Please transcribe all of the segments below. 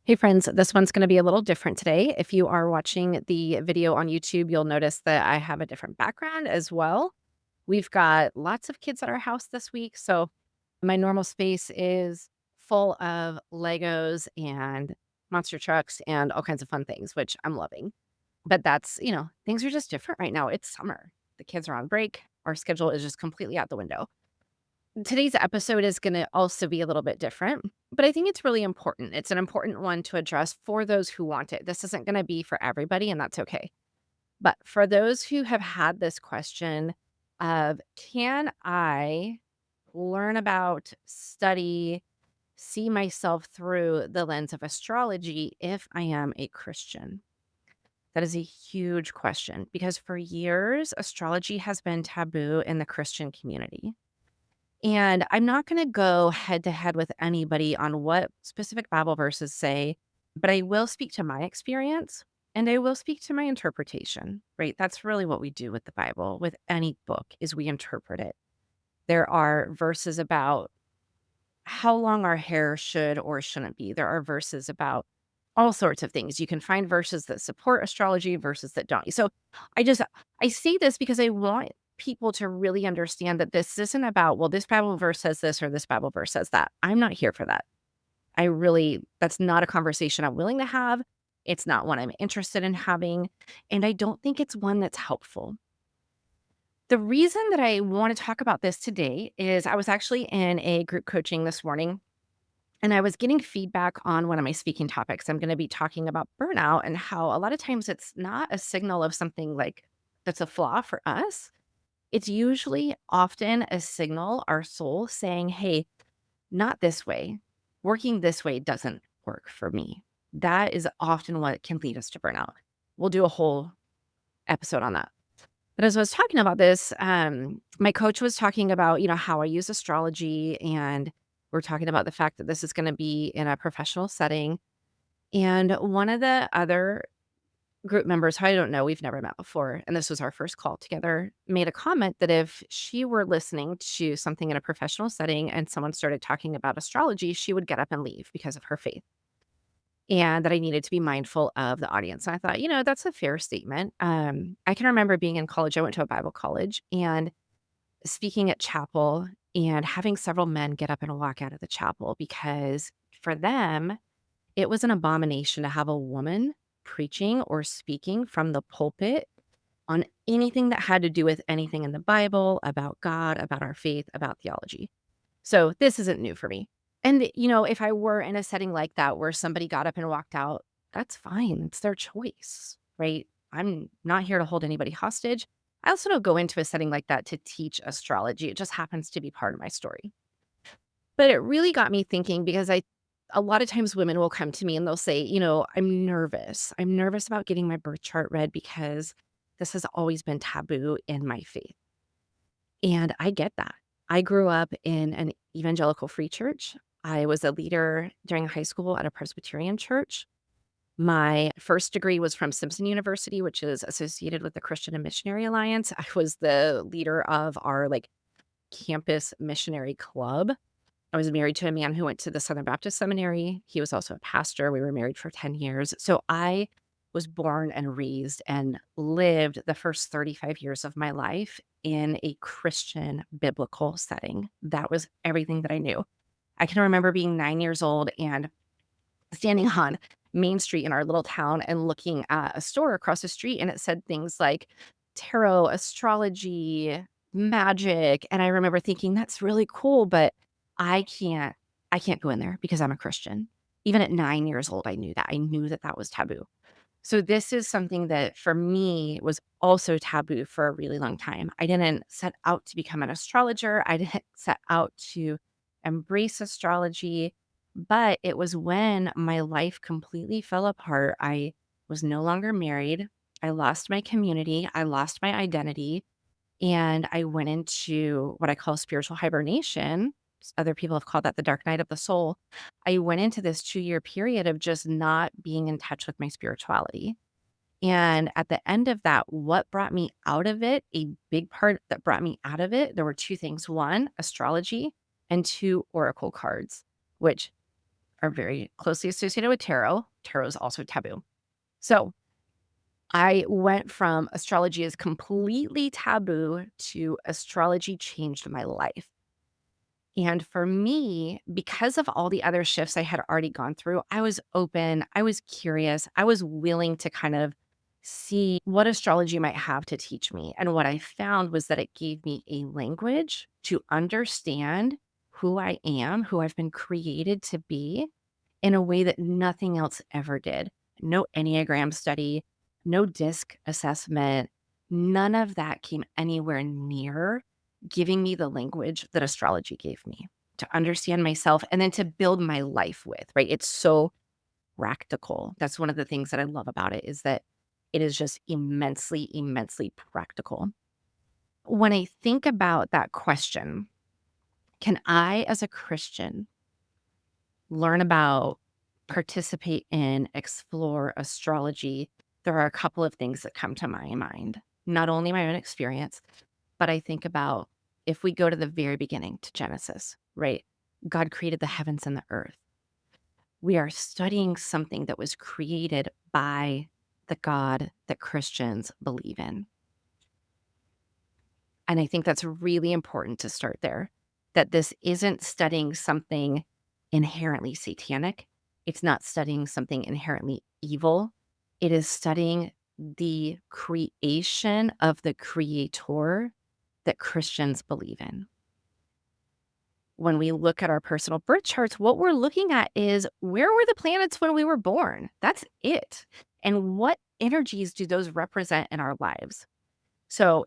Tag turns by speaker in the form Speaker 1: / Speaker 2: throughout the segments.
Speaker 1: Hey friends, this one's going to be a little different today. If you are watching the video on YouTube, you'll notice that I have a different background as well. We've got lots of kids at our house this week, so my normal space is full of Legos and monster trucks and all kinds of fun things, which I'm loving. But things are just different right now. It's summer. The kids are on break. Our schedule is just completely out the window. Today's episode is going to also be a little bit different, but I think it's really important. It's an important one to address for those who want it. This isn't going to be for everybody, and that's okay. But for those who have had this question of, can I learn about, study, see myself through the lens of astrology if I am a Christian? That is a huge question because for years, astrology has been taboo in the Christian community. And I'm not gonna go head to head with anybody on what specific Bible verses say, but I will speak to my experience and I will speak to my interpretation, right? That's really what we do with the Bible, with any book, is we interpret it. There are verses about how long our hair should or shouldn't be. There are verses about all sorts of things. You can find verses that support astrology, verses that don't. So I just I say this because I want people to really understand that this isn't about, well, this Bible verse says this or this Bible verse says that. I'm not here for that. That's not a conversation I'm willing to have. It's not one I'm interested in having. And I don't think it's one that's helpful. The reason that I want to talk about this today is I was actually in a group coaching this morning and I was getting feedback on one of my speaking topics. I'm going to be talking about burnout and how a lot of times it's not a signal of something like that's a flaw for us. It's usually often a signal, our soul saying, hey, not this way. Working this way doesn't work for me. That is often what can lead us to burnout. We'll do a whole episode on that. But as I was talking about this, my coach was talking about, how I use astrology, and we're talking about the fact that this is going to be in a professional setting. And one of the other group members, who I don't know, we've never met before, and this was our first call together, made a comment that if she were listening to something in a professional setting and someone started talking about astrology, she would get up and leave because of her faith. And that I needed to be mindful of the audience. And I thought, that's a fair statement. I can remember being in college. I went to a Bible college and speaking at chapel and having several men get up and walk out of the chapel because for them, it was an abomination to have a woman preaching or speaking from the pulpit on anything that had to do with anything in the Bible, about God, about our faith, about theology. So this isn't new for me. And, if I were in a setting like that where somebody got up and walked out, that's fine. It's their choice, right? I'm not here to hold anybody hostage. I also don't go into a setting like that to teach astrology. It just happens to be part of my story. But it really got me thinking because a lot of times women will come to me and they'll say, I'm nervous. I'm nervous about getting my birth chart read because this has always been taboo in my faith. And I get that. I grew up in an evangelical free church. I was a leader during high school at a Presbyterian church. My first degree was from Simpson University, which is associated with the Christian and Missionary Alliance. I was the leader of our campus missionary club. I was married to a man who went to the Southern Baptist Seminary. He was also a pastor. We were married for 10 years. So I was born and raised and lived the first 35 years of my life in a Christian biblical setting. That was everything that I knew. I can remember being 9 years old and standing on Main Street in our little town and looking at a store across the street, and it said things like tarot, astrology, magic. And I remember thinking, that's really cool, but I can't I can't go in there because I'm a Christian. Even at 9 years old, I knew that. I knew that that was taboo. So this is something that for me was also taboo for a really long time. I didn't set out to become an astrologer. I didn't set out to embrace astrology, but it was when my life completely fell apart. I was no longer married. I lost my community. I lost my identity. And I went into what I call spiritual hibernation. Other people have called that the dark night of the soul. I went into this 2-year period of just not being in touch with my spirituality. And at the end of that, what brought me out of it, a big part that brought me out of it, there were two things. One, astrology, and two, oracle cards, which are very closely associated with tarot. Tarot is also taboo. So I went from astrology is completely taboo to astrology changed my life. And for me, because of all the other shifts I had already gone through, I was open, I was curious, I was willing to kind of see what astrology might have to teach me. And what I found was that it gave me a language to understand who I am, who I've been created to be in a way that nothing else ever did. No Enneagram study, no disc assessment, none of that came anywhere near giving me the language that astrology gave me to understand myself and then to build my life with, right? It's so practical. That's one of the things that I love about it is that it is just immensely, immensely practical. When I think about that question, can I, as a Christian, learn about, participate in, explore astrology? There are a couple of things that come to my mind, not only my own experience, but I think about if we go to the very beginning to Genesis, right? God created the heavens and the earth. We are studying something that was created by the God that Christians believe in. And I think that's really important to start there, that this isn't studying something inherently satanic. It's not studying something inherently evil. It is studying the creation of the creator that Christians believe in. When we look at our personal birth charts, what we're looking at is where were the planets when we were born? That's it. And what energies do those represent in our lives? So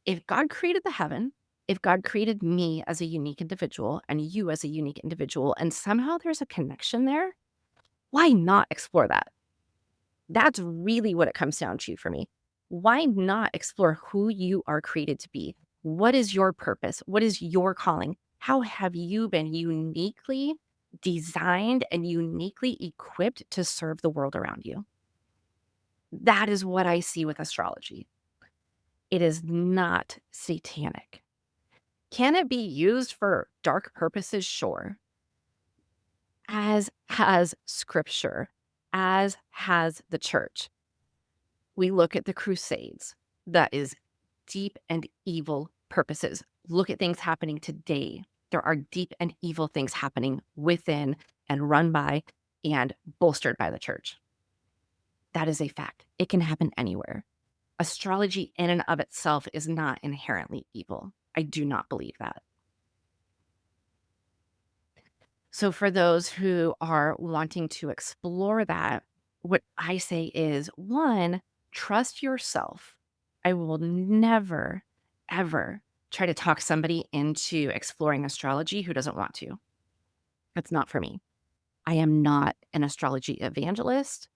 Speaker 1: if God created the heaven, if God created me as a unique individual and you as a unique individual, and somehow there's a connection there, why not explore that? That's really what it comes down to for me. Why not explore who you are created to be? What is your purpose? What is your calling? How have you been uniquely designed and uniquely equipped to serve the world around you? That is what I see with astrology. It is not satanic. Can it be used for dark purposes? Sure. As has scripture, as has the church. We look at the Crusades. That is deep and evil purposes. Look at things happening today. There are deep and evil things happening within and run by and bolstered by the church. That is a fact. It can happen anywhere. Astrology in and of itself is not inherently evil. I do not believe that. So for those who are wanting to explore that, what I say is one, trust yourself. I will never, ever try to talk somebody into exploring astrology who doesn't want to. That's not for me. I am not an astrology evangelist.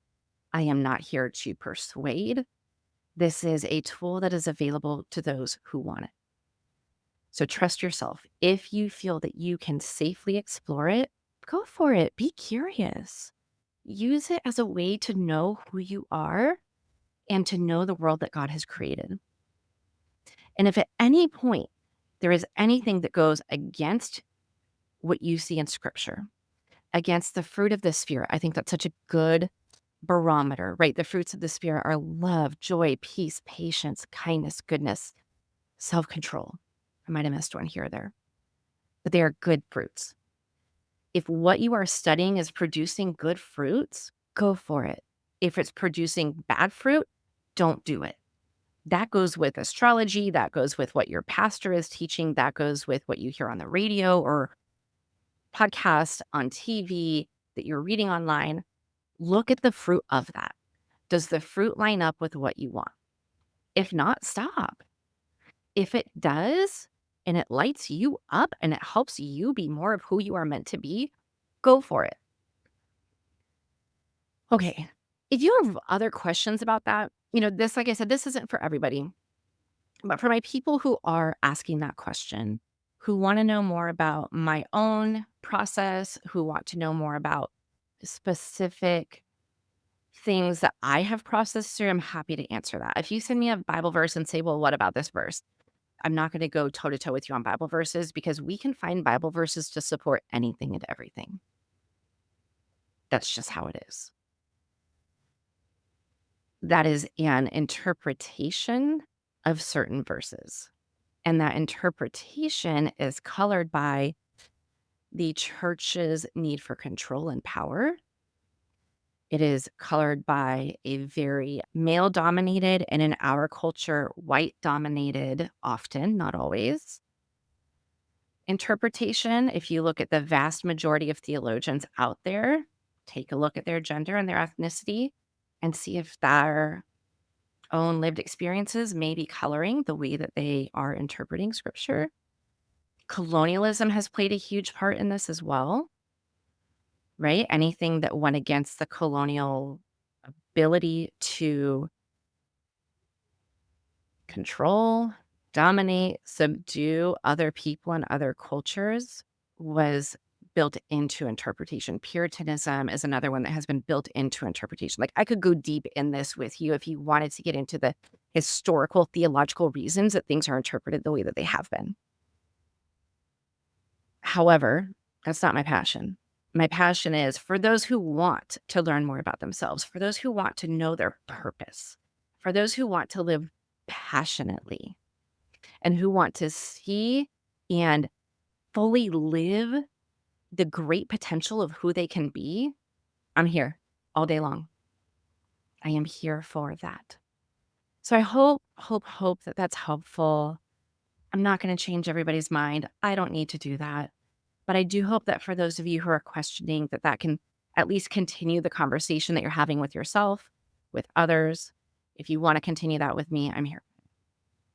Speaker 1: I am not here to persuade. This is a tool that is available to those who want it. So trust yourself. If you feel that you can safely explore it, go for it. Be curious. Use it as a way to know who you are and to know the world that God has created. And if at any point there is anything that goes against what you see in scripture, against the fruit of the spirit, I think that's such a good barometer, right? The fruits of the spirit are love, joy, peace, patience, kindness, goodness, self-control. I might have missed one here or there, but they are good fruits. If what you are studying is producing good fruits, go for it. If it's producing bad fruit, don't do it. That goes with astrology. That goes with what your pastor is teaching. That goes with what you hear on the radio or podcast, on TV, that you're reading online. Look at the fruit of that. Does the fruit line up with what you want? If not, stop. If it does, and it lights you up and it helps you be more of who you are meant to be, go for it. Okay. If you have other questions about that, this, like I said, this isn't for everybody, but for my people who are asking that question, who want to know more about my own process, who want to know more about specific things that I have processed through, I'm happy to answer that. If you send me a Bible verse and say, well, what about this verse? I'm not going to go toe to toe with you on Bible verses because we can find Bible verses to support anything and everything. That's just how it is. That is an interpretation of certain verses. And that interpretation is colored by the church's need for control and power. It is colored by a very male dominated, and in our culture, white dominated, often, not always, interpretation. If you look at the vast majority of theologians out there, take a look at their gender and their ethnicity and see if their own lived experiences may be coloring the way that they are interpreting scripture. Colonialism has played a huge part in this as well, right? Anything that went against the colonial ability to control, dominate, subdue other people and other cultures was built into interpretation. Puritanism is another one that has been built into interpretation. Like, I could go deep in this with you if you wanted to get into the historical, theological reasons that things are interpreted the way that they have been. However, that's not my passion. My passion is for those who want to learn more about themselves, for those who want to know their purpose, for those who want to live passionately, and who want to see and fully live the great potential of who they can be. I'm here all day long. I am here for that. So I hope that that's helpful. I'm not going to change everybody's mind. I don't need to do that. But I do hope that for those of you who are questioning, that can at least continue the conversation that you're having with yourself, with others. If you want to continue that with me, I'm here.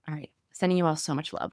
Speaker 1: All right. Sending you all so much love.